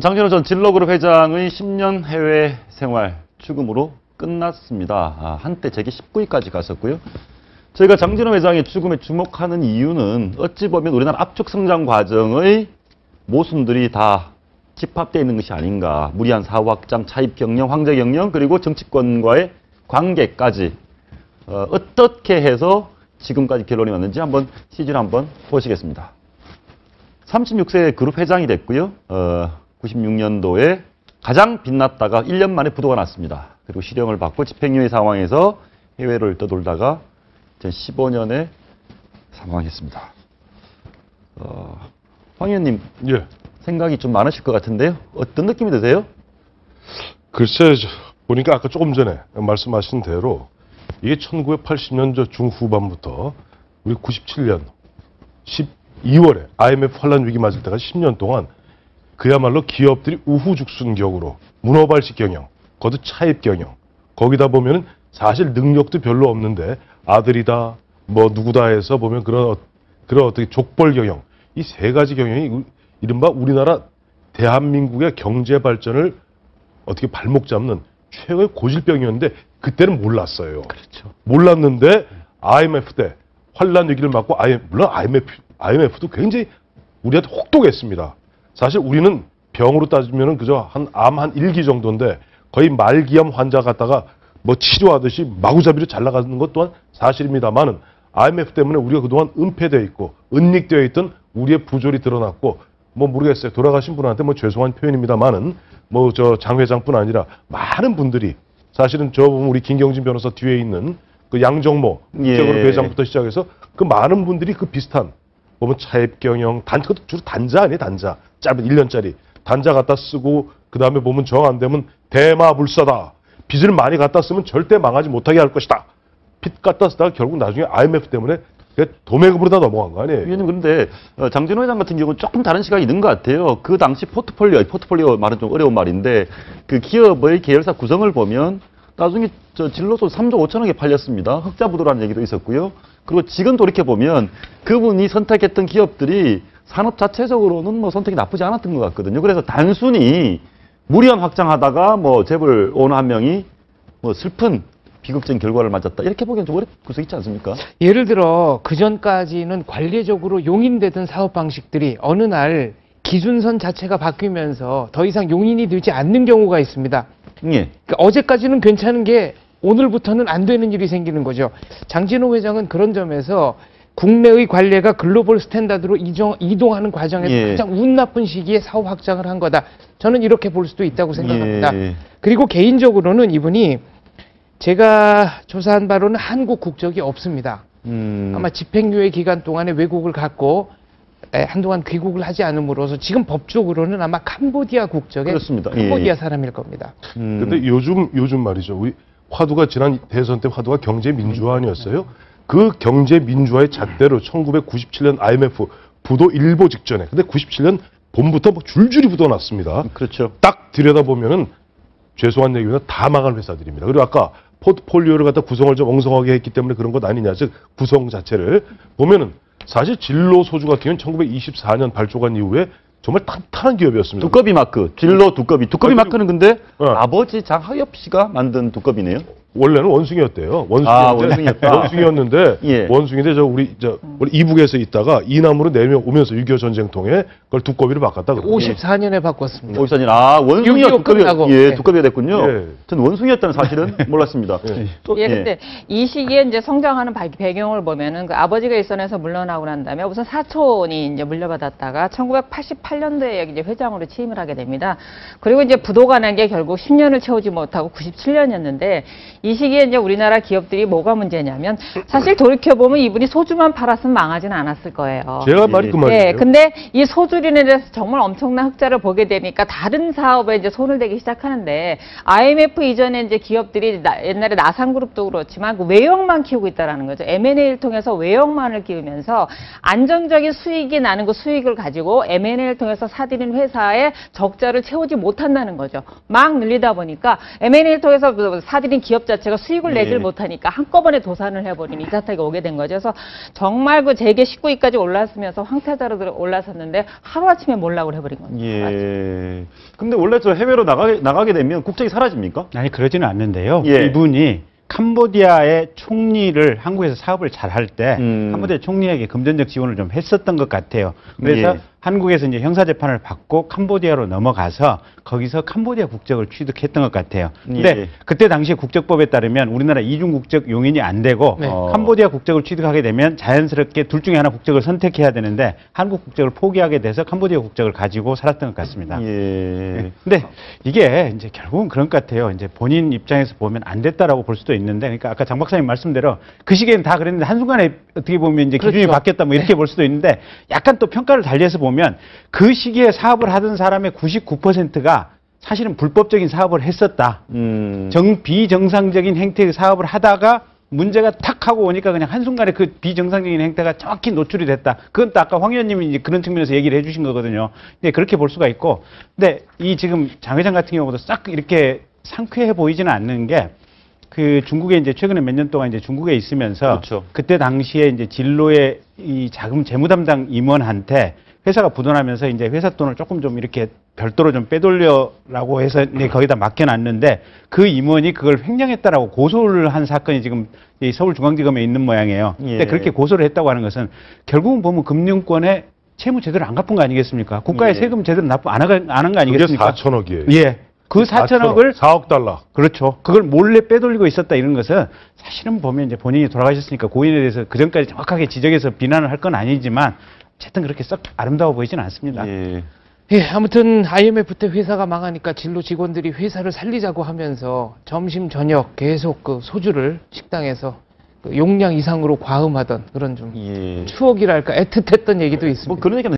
장진호 전 진로그룹 회장의 10년 해외 생활 추금으로 끝났습니다. 한때 재기 19위까지 갔었고요. 저희가 장진호 회장의 추금에 주목하는 이유는 어찌 보면 우리나라 압축 성장 과정의 모순들이 다 집합되어 있는 것이 아닌가. 무리한 사후 확장, 차입 경영, 황제 경영, 그리고 정치권과의 관계까지 어떻게 해서 지금까지 결론이 왔는지 한번 시즌 한번 보시겠습니다. 36세 그룹 회장이 됐고요. 96년도에 가장 빛났다가 1년 만에 부도가 났습니다. 그리고 실형을 받고 집행유예 상황에서 해외를 떠돌다가 2015년에 사망했습니다. 황 의원님, 예. 생각이 좀 많으실 것 같은데요. 어떤 느낌이 드세요? 글쎄, 보니까 아까 조금 전에 말씀하신 대로 이게 1980년도 중후반부터 우리 97년 12월에 IMF 환란 위기 맞을 때가 10년 동안 그야말로 기업들이 우후죽순격으로 문어발식 경영, 거듭 차입 경영, 거기다 보면은 사실 능력도 별로 없는데 아들이다, 뭐 누구다 해서 보면 그런 어떻게 족벌 경영, 이 세 가지 경영이 이른바 우리나라 대한민국의 경제 발전을 어떻게 발목 잡는 최고의 고질병이었는데 그때는 몰랐어요. 그렇죠. 몰랐는데 IMF 때 환란 위기를 맞고 물론 IMF도 굉장히 우리한테 혹독했습니다. 사실 우리는 병으로 따지면은 그저 암 한 1기 정도인데 거의 말기암 환자 갖다가 뭐 치료하듯이 마구잡이로 잘 나가는 것 또한 사실입니다만은 IMF 때문에 우리가 그동안 은폐되어 있고 은닉되어 있던 우리의 부조리 드러났고 뭐 모르겠어요. 돌아가신 분한테 뭐 죄송한 표현입니다만은 뭐 장 회장뿐 아니라 많은 분들이 사실은 저 보면 우리 김경진 변호사 뒤에 있는 그 양정모 국제그룹 회장부터 시작해서 그 많은 분들이 그 비슷한 보면 차입 경영 그것도 주로 단자 아니에요. 단자 짧은 1년짜리 단자 갖다 쓰고 그 다음에 보면 정 안 되면 대마불사다. 빚을 많이 갖다 쓰면 절대 망하지 못하게 할 것이다. 빚 갖다 쓰다가 결국 나중에 IMF 때문에 도매금으로 다 넘어간 거 아니에요? 위원님, 그런데 장진호 회장 같은 경우는 조금 다른 시각이 있는 것 같아요. 그 당시 포트폴리오 말은 좀 어려운 말인데 그 기업의 계열사 구성을 보면 나중에 진로소 3조 5천억에 팔렸습니다. 흑자부도라는 얘기도 있었고요. 그리고 지금 돌이켜보면 그분이 선택했던 기업들이 산업 자체적으로는 뭐 선택이 나쁘지 않았던 것 같거든요. 그래서 단순히 무리한 확장하다가 뭐 재벌 오너 한 명이 뭐 슬픈 비극적인 결과를 맞았다. 이렇게 보기엔 좀 어렵고 구석 있지 않습니까? 예를 들어 그전까지는 관례적으로 용인되던 사업 방식들이 어느 날 기준선 자체가 바뀌면서 더 이상 용인이 되지 않는 경우가 있습니다. 예. 그러니까 어제까지는 괜찮은 게 오늘부터는 안 되는 일이 생기는 거죠. 장진호 회장은 그런 점에서 국내의 관례가 글로벌 스탠다드로 이동하는 과정에서 가장 운 나쁜 시기에 사업 확장을 한 거다. 저는 이렇게 볼 수도 있다고 생각합니다. 그리고 개인적으로는 이분이 제가 조사한 바로는 한국 국적이 없습니다. 아마 집행유예 기간 동안에 외국을 갔고 한동안 귀국을 하지 않음으로써 지금 법적으로는 아마 캄보디아 국적의 캄보디아 사람일 겁니다. 근데 요즘 말이죠. 우리 화두가 지난 대선 때 화두가 경제 민주화 아니었어요? 그 경제 민주화의 잣대로 1997년 IMF 부도 일보 직전에 근데 97년 봄부터 뭐 줄줄이 부도 났습니다. 그렇죠. 딱 들여다보면은 죄송한 얘기는 다 망할 회사들입니다. 그리고 아까 포트폴리오를 갖다 구성을 좀 엉성하게 했기 때문에 그런 것 아니냐. 즉 구성 자체를 보면은 사실 진로 소주 같은 경우는 1924년 발족한 이후에 정말 탄탄한 기업이었습니다. 두꺼비 마크, 진로 두꺼비 마크는 근데 아버지 장하엽 씨가 만든 두꺼비네요. 원래는 원숭이였대요. 원숭이였는데 원숭이인데 우리 이북에서 있다가 이남으로 내려오면서 6.25 전쟁통에 그걸 두꺼비로 바꿨다. 54년에 바꿨습니다. 54년. 원숭이가 두꺼비가 됐군요. 전 원숭이였다는 사실은 몰랐습니다. 근데 이 시기에 이제 성장하는 배경을 보면은 그 아버지가 일선에서 물러나고 난 다음에 우선 사촌이 이제 물려받았다가 1988년도에 이제 회장으로 취임을 하게 됩니다. 그리고 이제 부도가 난 게 결국 10년을 채우지 못하고 97년이었는데 이 시기에 이제 우리나라 기업들이 뭐가 문제냐면 사실 돌이켜보면 이분이 소주만 팔았으면 망하지는 않았을 거예요. 제가 말이 그 말이에요. 네, 근데 이 소주린에 대해서 정말 엄청난 흑자를 보게 되니까 다른 사업에 이제 손을 대기 시작하는데 IMF 이전에 이제 기업들이 옛날에 나상그룹도 그렇지만 그 외형만 키우고 있다라는 거죠. M&A를 통해서 외형만을 키우면서 안정적인 수익이 나는 그 수익을 가지고 M&A를 통해서 사들인 회사의 적자를 채우지 못한다는 거죠. 막 늘리다 보니까 M&A를 통해서 사들인 기업자 자체가 수익을 예. 내질 못하니까 한꺼번에 도산을 해버린 이 사태가 오게 된 거죠. 그래서 정말 그 재계 19위까지 올랐으면서 황태자로 올라섰는데 하루아침에 몰락을 해버린 겁니다. 예. 근데 원래 저 해외로 나가게 되면 국적이 사라집니까? 아니 그러지는 않는데요. 예. 이분이 캄보디아의 총리를 한국에서 사업을 잘 할 때 캄보디아 총리에게 금전적 지원을 좀 했었던 것 같아요. 그래서 예. 한국에서 이제 형사재판을 받고 캄보디아로 넘어가서 거기서 캄보디아 국적을 취득했던 것 같아요. 근데 예. 그때 당시 국적법에 따르면 우리나라 이중 국적 용인이 안 되고 네. 캄보디아 국적을 취득하게 되면 자연스럽게 둘 중에 하나 국적을 선택해야 되는데 한국 국적을 포기하게 돼서 캄보디아 국적을 가지고 살았던 것 같습니다. 예. 근데 이게 이제 결국은 그런 것 같아요. 이제 본인 입장에서 보면 안 됐다라고 볼 수도 있는데, 그러니까 아까 장 박사님 말씀대로 그 시기에는 다 그랬는데 한순간에 어떻게 보면 이제 기준이 그렇죠. 바뀌었다 뭐 이렇게 볼 수도 있는데, 약간 또 평가를 달리해서 보면 그 시기에 사업을 하던 사람의 99%가 사실은 불법적인 사업을 했었다. 비정상적인 행태의 사업을 하다가 문제가 탁 하고 오니까 그냥 한순간에 그 비정상적인 행태가 정확히 노출이 됐다. 그건 또 아까 황 의원님이 이제 그런 측면에서 얘기를 해주신 거거든요. 근데 그렇게 볼 수가 있고, 근데 이 지금 장 회장 같은 경우도 싹 이렇게 상쾌해 보이지는 않는 게, 그 중국에 이제 최근에 몇 년 동안 이제 중국에 있으면서 그렇죠. 그때 당시에 이제 진로의 이 자금 재무 담당 임원한테 회사가 부도나면서 이제 회사 돈을 조금 좀 이렇게 별도로 좀 빼돌려라고 해서 이제 거기다 맡겨놨는데, 그 임원이 그걸 횡령했다라고 고소를 한 사건이 지금 이 서울중앙지검에 있는 모양이에요. 근데 예. 그렇게 고소를 했다고 하는 것은 결국은 보면 금융권에 채무 제대로 안 갚은 거 아니겠습니까? 국가의 예. 세금 제대로 안 한 거 그게 아니겠습니까? 4천억이에요. 예. 그 4천억을 4억 달러. 그렇죠. 그걸 몰래 빼돌리고 있었다 이런 것은 사실은 보면 이제 본인이 돌아가셨으니까 고인에 대해서 그 전까지 정확하게 지적해서 비난을 할 건 아니지만 어쨌든 그렇게 썩 아름다워 보이지는 않습니다. 예. 예, 아무튼 IMF 때 회사가 망하니까 진로 직원들이 회사를 살리자고 하면서 점심 저녁 계속 그 소주를 식당에서 그 용량 이상으로 과음하던 그런 좀 예. 추억이랄까 애틋했던 얘기도 있습니다. 뭐 그런 얘기는